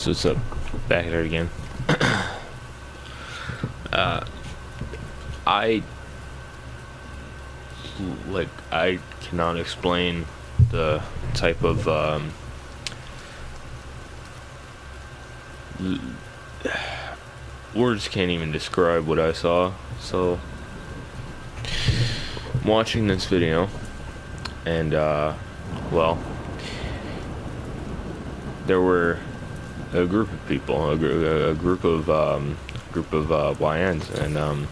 So what's up? Back at it again. I I cannot explain the type of words can't even describe what I saw. So I'm watching this video, and well, there were a group of people, a group of YNs, and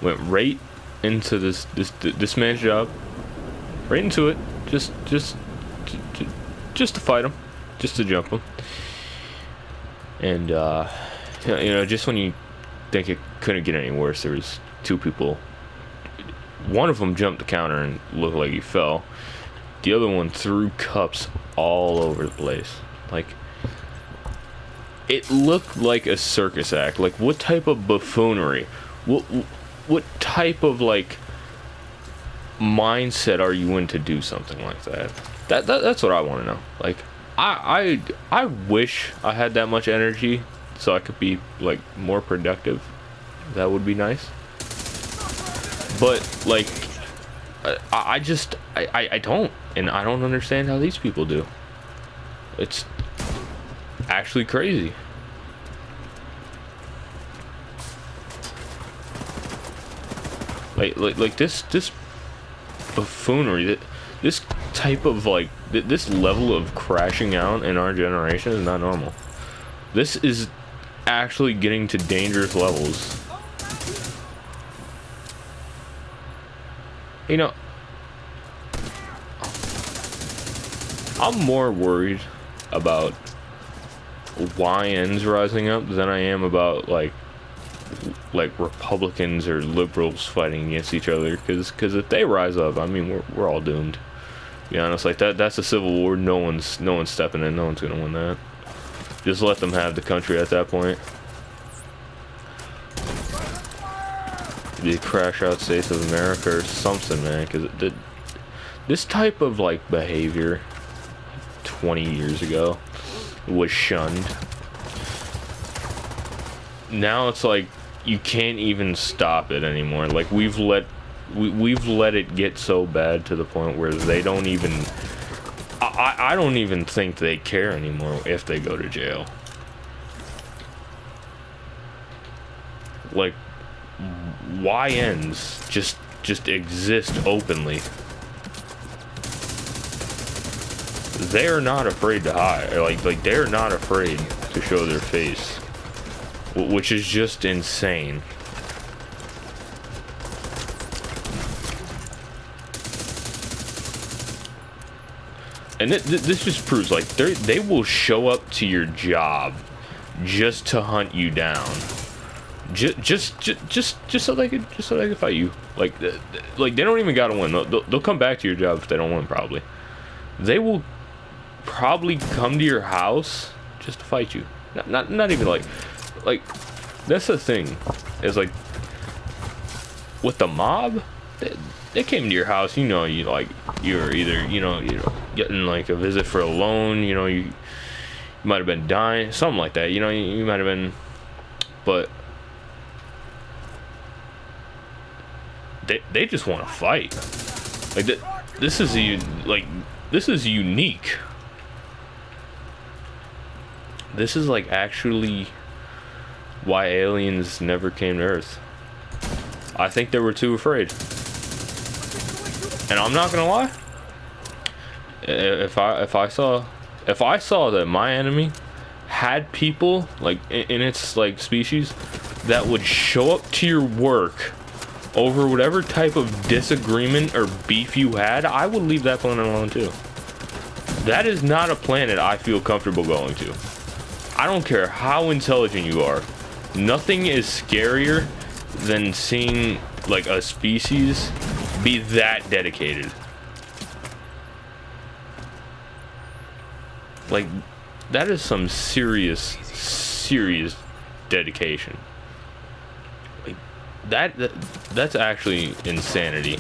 went right into this man's job, right into it, just to fight him, just to jump him, and just when you think it couldn't get any worse, there was two people. One of them jumped the counter and looked like he fell. The other one threw cups all over the place. Like, it looked like a circus act. Like, what type of buffoonery? What type of, like, mindset are you in to do something like that? That's what I want to know. Like, I wish I had that much energy so I could be, like, more productive. That would be nice. But, like, I don't. And I don't understand how these people do. It's actually crazy. Like this buffoonery, this type of, like, this level of crashing out in our generation is not normal. This is actually getting to dangerous levels. You know, I'm more worried about YNs rising up than I am about like Republicans or liberals fighting against each other. Because if they rise up, I mean, we're all doomed. To be honest, like that's a civil war. No one's stepping in. No one's gonna win that. Just let them have the country at that point. The crash out states of America or something, man. Because this type of, like, behavior 20 years ago was shunned. Now it's like you can't even stop it anymore. Like, we've let it get so bad to the point where they don't even, I don't even think they care anymore if they go to jail. Like, YNs just exist openly. They're not afraid to hide. Like they're not afraid to show their face, which is just insane. And this just proves, like, they will show up to your job just to hunt you down. Just so they could fight you. Like they don't even gotta win. They'll come back to your job if they don't win. Probably they will probably come to your house just to fight you. Not even like that's the thing. Is like with the mob, they came to your house. You know, you're either you're getting like a visit for a loan. You might have been dying, something like that. You might have been, but. They just want to fight. Like this is unique. This is like actually why aliens never came to Earth. I think they were too afraid. And I'm not gonna lie. If I saw that my enemy had people like in its like species that would show up to your work over whatever type of disagreement or beef you had, I would leave that planet alone too. That is not a planet I feel comfortable going to. I don't care how intelligent you are. Nothing is scarier than seeing like a species be that dedicated. Like, that is some serious dedication. That's actually insanity.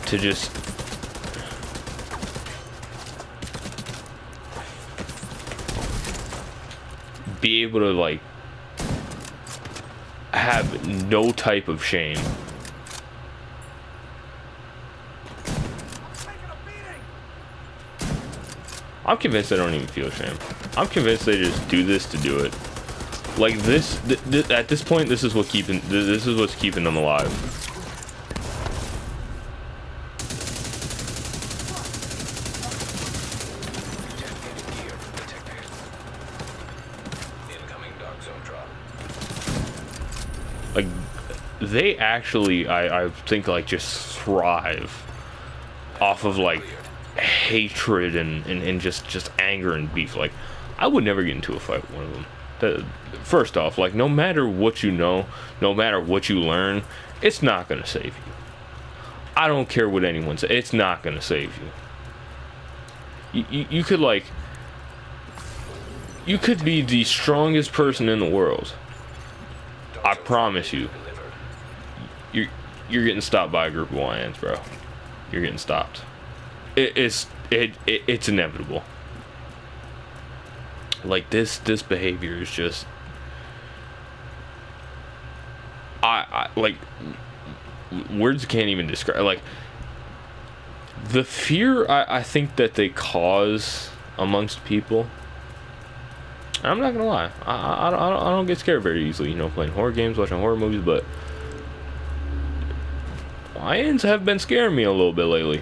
To just be able to like have no type of shame. I'm convinced they don't even feel shame. I'm convinced they just do this to do it. Like this, at this point, this is what's keeping them alive. Like they actually, I think, like just thrive off of like hatred and just anger and beef. Like I would never get into a fight with one of them. First off, like no matter what you know, no matter what you learn, it's not gonna save you. I don't care what anyone says, it's not gonna save you. You could like, you could be the strongest person in the world. I promise you, you're getting stopped by a group of YNs, bro. You're getting stopped. It's inevitable. Like this behavior is just, I like, words can't even describe. Like the fear I think that they cause amongst people. I'm not gonna lie, I don't get scared very easily, you know, playing horror games, watching horror movies, but YNs have been scaring me a little bit lately.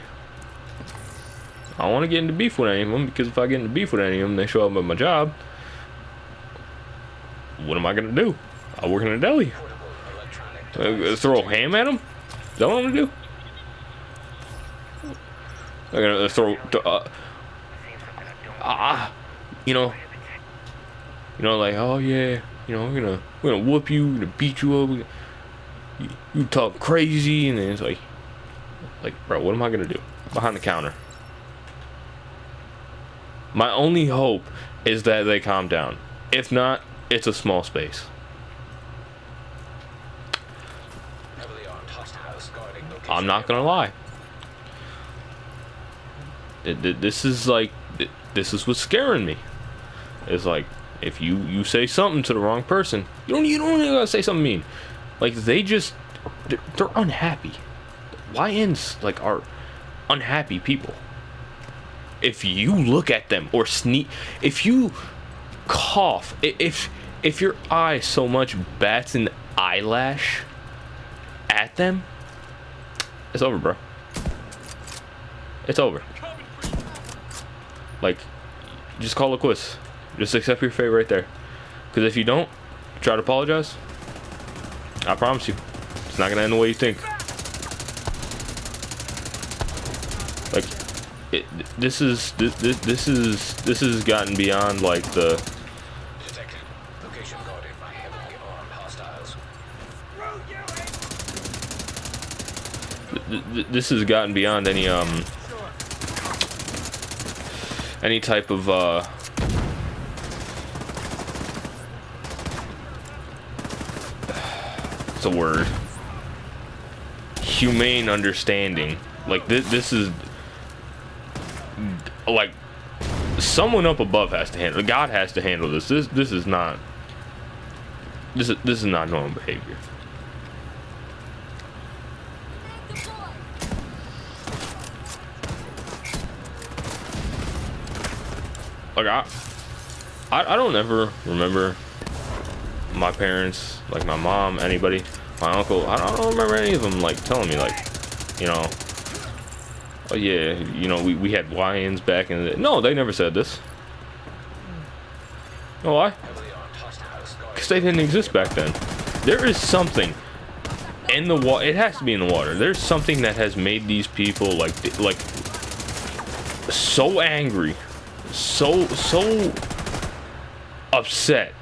I don't want to get into beef with any of them, because if I get into beef with any of them, they show up at my job. What am I gonna do? I work in a deli. Throw a ham at them? Is that what I'm gonna do? I'm gonna throw, you know, like, oh yeah, you know, we're gonna whoop you, we're gonna beat you up. You talk crazy, and then it's like, bro, what am I gonna do behind the counter? My only hope is that they calm down. If not, it's a small space. I'm not gonna lie. This is like, this is what's scaring me. It's like, if you say something to the wrong person, you don't even gotta say something mean. Like they're unhappy. YNs like are unhappy people. If you look at them or sneak, if you cough, if your eye so much bats an eyelash at them, it's over, bro. It's over. Like, just call it quits. Just accept your fate right there. Because if you don't, try to apologize, I promise you, it's not gonna end the way you think. Like, this has gotten beyond like the. This has gotten beyond any type of what's the word? Humane understanding. Like this is like someone up above has to handle. God has to handle this. This is not. This is not normal behavior. Like I don't ever remember my parents, like my mom, anybody, my uncle. I don't remember any of them like telling me like, you know, oh yeah, you know, we had YNs back in the day. No, they never said this. You know why? Because they didn't exist back then. There is something in the water. It has to be in the water. There's something that has made these people like so angry, so upset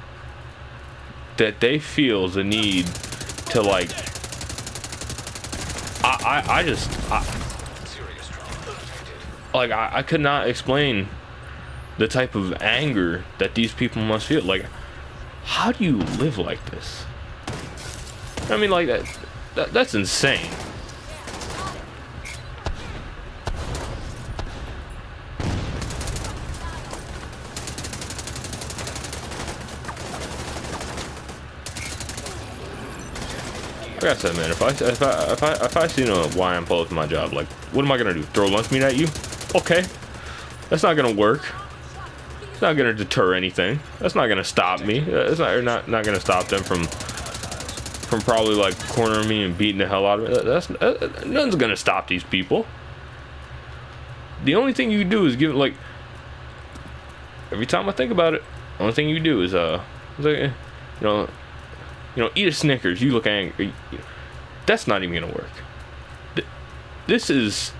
that they feel the need to like. I could not explain the type of anger that these people must feel. Like, how do you live like this? I mean, like that's insane. like I said, man, if I see why I'm pulled to my job, like, what am I gonna do? Throw lunch meat at you? Okay, that's not gonna work. It's not gonna deter anything. That's not gonna stop me. It's not gonna stop them from probably like cornering me and beating the hell out of me. Nothing's gonna stop these people. The only thing you can do is give it, like, every time I think about it, the only thing you do is eat a Snickers. You look angry. That's not even gonna work. This is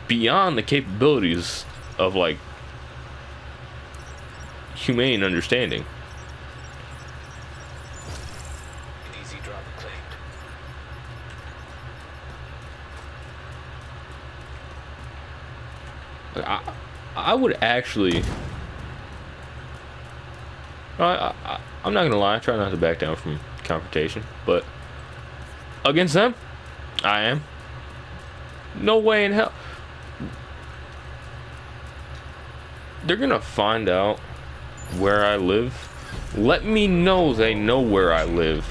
beyond the capabilities of like humane understanding. Easy drop claimed. I would actually. I'm not gonna lie. I try not to back down from confrontation, but against them, I am. No way in hell. They're gonna find out where I live. Let me know they know where I live.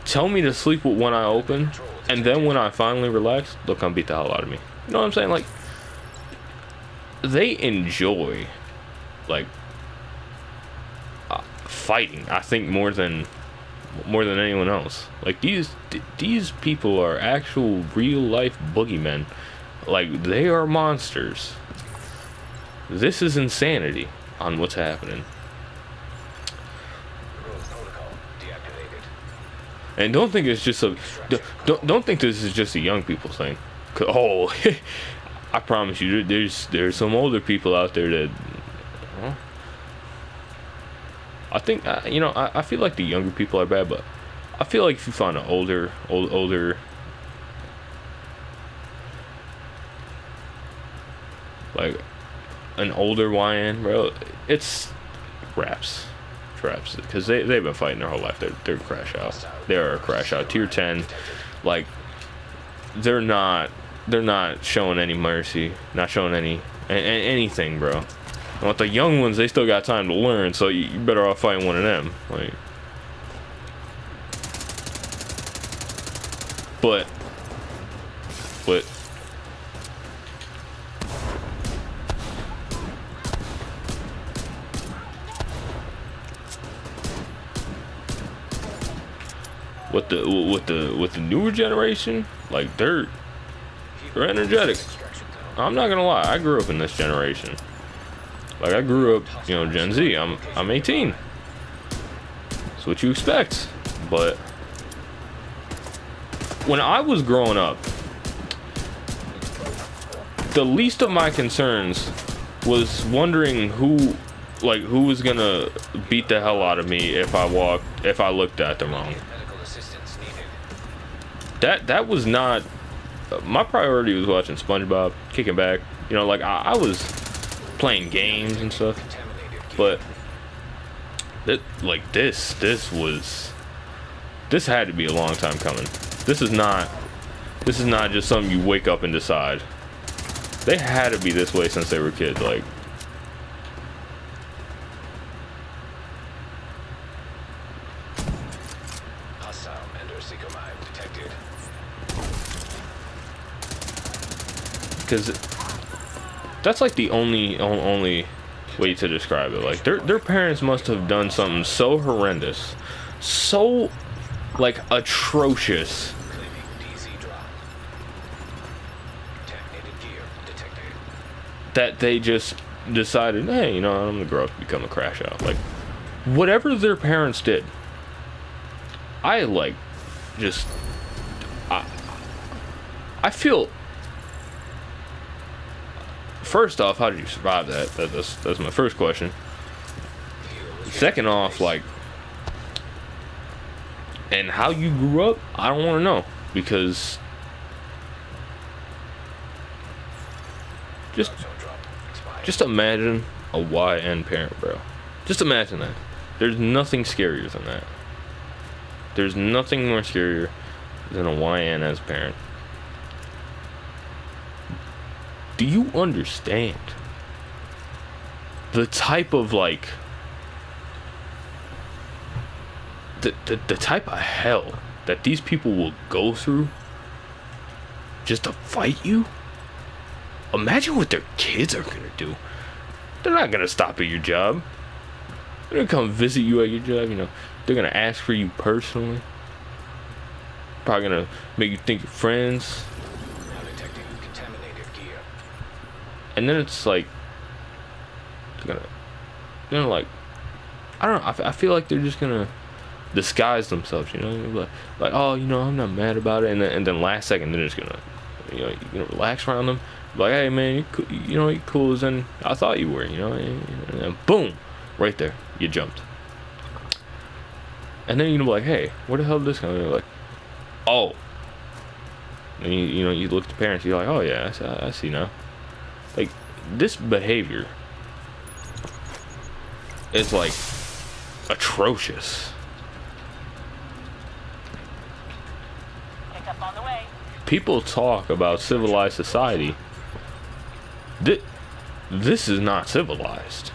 Tell me to sleep with one eye open, and then when I finally relax, they'll come beat the hell out of me. You know what I'm saying? Like, they enjoy, like, fighting. I think more than anyone else. Like, these people are actual real life boogeymen. Like, they are monsters. This is insanity on what's happening. And don't think it's just don't think this is just a young people thing. Oh, I promise you, there's some older people out there that. I think I feel like the younger people are bad, but I feel like if you find an older, like an older YN, bro, it's raps, because they've been fighting their whole life. They're crash out. They're a crash out. Tier 10, like they're not showing any mercy, not showing anything, bro. And with the young ones, they still got time to learn, so you better off fighting one of them. Like, but with the newer generation, like they're energetic. I'm not gonna lie, I grew up in this generation. Like, I grew up, Gen Z. I'm 18. That's what you expect. But when I was growing up, the least of my concerns was wondering who was gonna beat the hell out of me if I looked at them wrong. That was not my priority. Was watching SpongeBob, kicking back. Like I was playing games and stuff, but this had to be a long time coming. This is not just something you wake up and decide. They had to be this way since they were kids. Like, hostile Ender Seeker mine detected. because that's like the only way to describe it. Like, their parents must have done something so horrendous, so like atrocious, that they just decided, hey, I'm gonna grow up to become a crash out. Like, whatever their parents did, I feel. First off, how did you survive that? That's my first question. Second off, like, and how you grew up, I don't want to know, because just imagine a YN parent, bro. Just imagine that. There's nothing scarier than that. There's nothing more scarier than a YN as a parent. Do you understand the type of, like, the type of hell that these people will go through just to fight you, imagine what their kids are gonna do. They're not gonna stop at your job. They're gonna come visit you at your job, you know. They're gonna ask for you personally. Probably gonna make you think you're friends. Now detecting contaminated gear. And then it's like, they're gonna like, I don't know, I feel like they're just gonna disguise themselves, you know, like, oh, you know, I'm not mad about it, and then last second they're just gonna, you know, you're gonna relax around them, like, hey man, you know, you're cool as in I thought you were, you know, and then boom, right there, you jumped. And then you're gonna be like, hey, where the hell did this come? And you're like, oh. And you know, you look at the parents, you're like, oh yeah, I see now. Like, this behavior is like atrocious. Pickup on the way. People talk about civilized society. This is not civilized.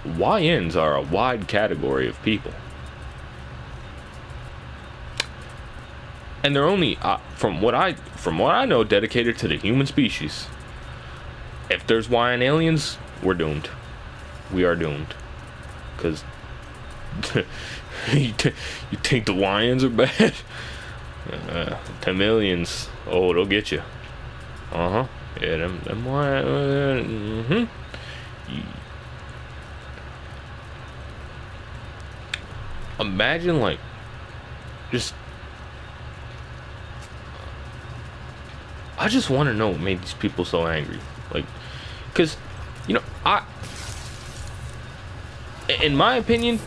YNs are a wide category of people. And they're only, from what I know, dedicated to the human species. If there's YN aliens, we're doomed. We are doomed. Because you think the YNs are bad? 10 millions. Oh, they'll get you. Uh-huh. Yeah, them YN. Imagine, like, just... I just want to know what made these people so angry. Like, because, you know, in my opinion,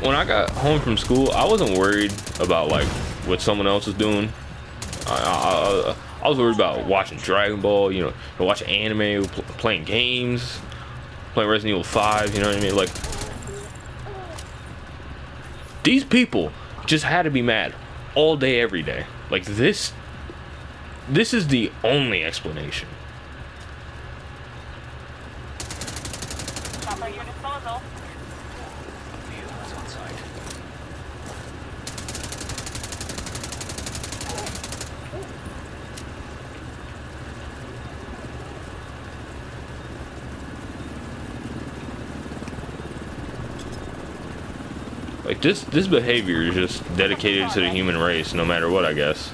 when I got home from school, I wasn't worried about, like, what someone else was doing. I was worried about watching Dragon Ball, you know, watching anime, playing games, playing Resident Evil 5, you know what I mean? Like, these people just had to be mad all day, every day. Like, this is the only explanation. Chopper at your disposal. Vehicles on site. Like, this behavior is just dedicated to the human race, no matter what, I guess.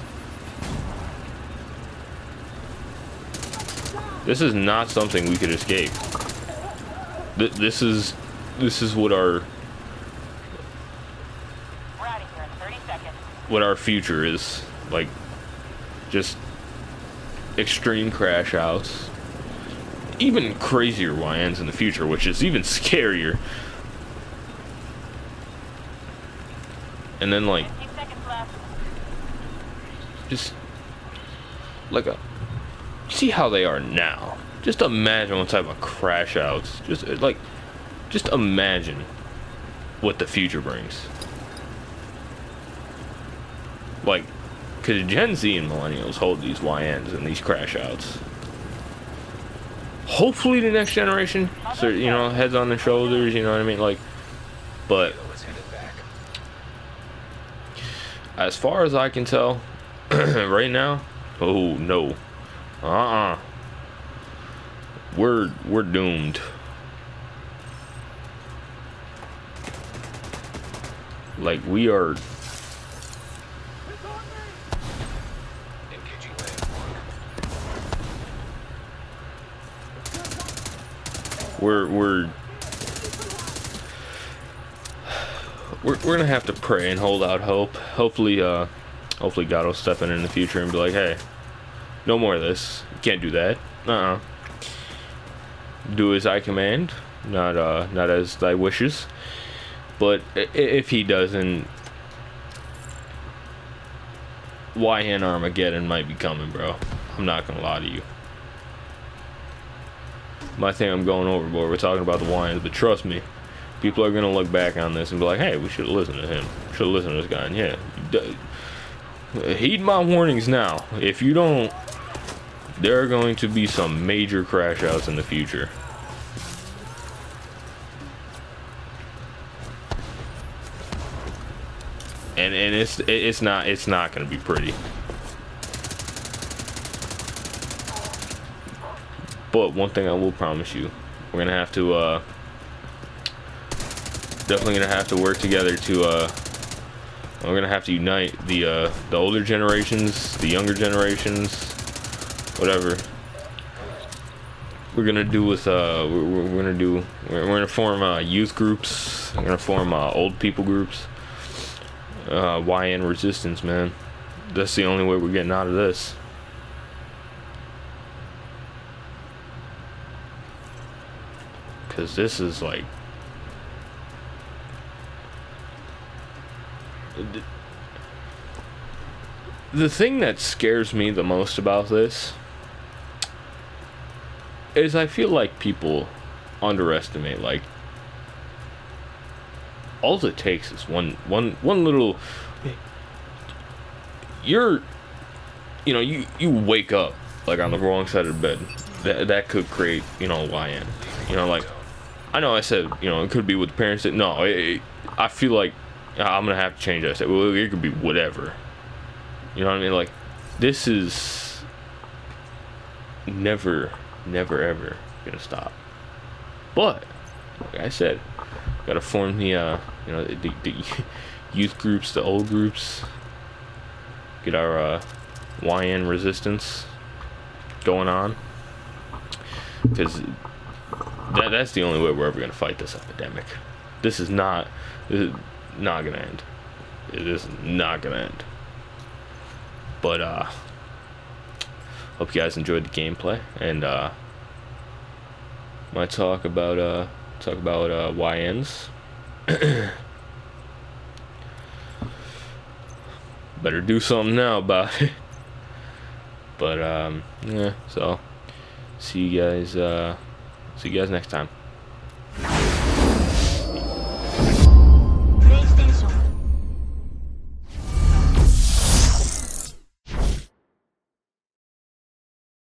This is not something we could escape. This is what our We're out of here in 30 seconds. what our future is. Like, just extreme crash outs. Even crazier YNs in the future, which is even scarier. And then, like, 15 seconds left. just like see how they are now. Just imagine what type of crash outs. Just imagine what the future brings. Like, because Gen Z and millennials hold these YNs and these crash outs. Hopefully the next generation, so, you know, heads on their shoulders, you know what I mean? Like, but Let's head it back. as far as I can tell, right now, oh no, we're doomed. Like, we are. Engaging landmark. We're gonna have to pray and hold out hope. Hopefully God will step in the future and be like, hey, no more of this. You can't do that. Do as I command, not as thy wishes. But if he doesn't, YN Armageddon might be coming, bro. I'm not gonna lie to you. Might think I'm going overboard. We're talking about the YNs, but trust me, people are gonna look back on this and be like, hey, we should have listened to him. Should have listened to this guy. And yeah, heed my warnings now. If you don't, there are going to be some major crash outs in the future. and it's not gonna be pretty. But one thing I will promise you, we're gonna have to definitely gonna have to work together to we're gonna have to unite the older generations, the younger generations, whatever. We're gonna do with we're gonna form youth groups. We're gonna form old people groups. YN resistance, man. That's the only way we're getting out of this. Cause this is like the thing that scares me the most about this is I feel like people underestimate, like, all it takes is one little, you wake up like on the wrong side of the bed, that could create, YN, like, I know I said, it could be with the parents that, no, I feel like I'm gonna have to change that. I said, well, it could be whatever, you know what I mean? Like, this is never ever gonna stop. But like I said, gotta form the the youth groups, the old groups, get our YN resistance going on, because that's the only way we're ever gonna fight this epidemic. This is not gonna end. It is not gonna end. But hope you guys enjoyed the gameplay, and might talk about YNs. Better do something now about it. But yeah, so see you guys next time.